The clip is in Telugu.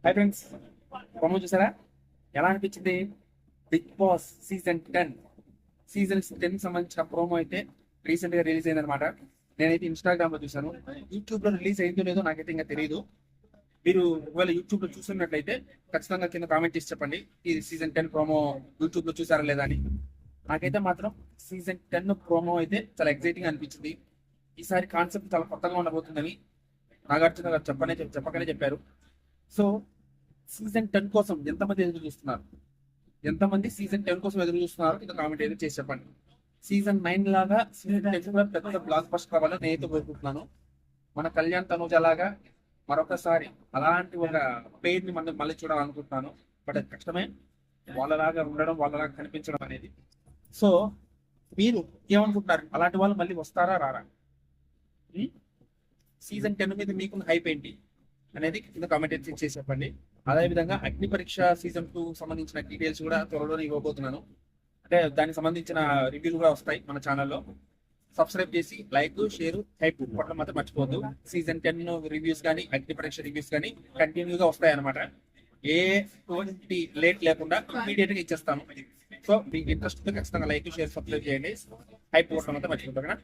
హాయ్ ఫ్రెండ్స్, ప్రోమో చూసారా? ఎలా అనిపించింది? బిగ్ బాస్ సీజన్ 10 సంబంధించిన ప్రోమో అయితే రీసెంట్ గా రిలీజ్ అయిందనమాట. నేనైతే ఇన్స్టాగ్రామ్ లో చూసాను. యూట్యూబ్ లో రిలీజ్ అయిందో లేదో నాకైతే ఇంకా తెలియదు. మీరు ఒకవేళ యూట్యూబ్ లో చూస్తున్నట్లయితే ఖచ్చితంగా కింద కామెంట్ చేసి చెప్పండి, ఈ సీజన్ 10 ప్రోమో యూట్యూబ్ లో చూసారా లేదా అని. నాకైతే మాత్రం సీజన్ 10 ప్రోమో అయితే చాలా ఎక్సైటింగ్ అనిపించింది. ఈసారి కాన్సెప్ట్ చాలా కొత్తగా ఉండబోతుందని నాగార్జున గారు చెప్పకనే చెప్పారు. సో సీజన్ 10 కోసం ఎంతమంది ఎదురు చూస్తున్నారు? ఎంతమంది సీజన్ 10 కోసం ఎదురు చూస్తున్నారు? కింద కామెంట్ అయితే చేసి చెప్పండి. సీజన్ 9 లాగా సీజన్ 10 కూడా పెద్ద బ్లాక్ బస్టర్ అవ్వాలని నేనైతే కోరుకుంటున్నాను. మన కళ్యాణ్ తనూజ లాగా మరొకసారి అలాంటి ఒక పేరుని మనం మళ్ళీ చూడాలనుకుంటున్నాను. బట్ అది కష్టమే, వాళ్ళలాగా ఉండడం, వాళ్ళలాగా కనిపించడం అనేది. సో మీరు ఏమనుకుంటున్నారు? అలాంటి వాళ్ళు మళ్ళీ వస్తారా రారా? సీజన్ 10 మీద మీకున్న హైప్ ఏంటి అనేది కింద కామెంట్ చేసి చెప్పండి. అదేవిధంగా అగ్ని పరీక్ష సీజన్ 2 సంబంధించిన డీటెయిల్స్ కూడా త్వరలోనే ఇవ్వబోతున్నాను. అంటే దానికి సంబంధించిన రివ్యూలు కూడా వస్తాయి మన ఛానల్లో. సబ్స్క్రైబ్ చేసి లైక్, షేర్, హైప్ కొట్టడం మాత్రం మర్చిపోవద్దు. సీజన్ 10 రివ్యూస్ కానీ అగ్ని పరీక్ష రివ్యూస్ కానీ కంటిన్యూగా వస్తాయి అనమాట. ఏ లేట్ లేకుండా ఇమీడియట్ గా ఇచ్చేస్తాను. సో మీకు ఇంట్రెస్ట్ ఉంటే ఖచ్చితంగా లైక్, షేర్, సబ్స్క్రైబ్ చేయండి. హైప్ కొట్టడం మాత్రం మర్చిపోతాను.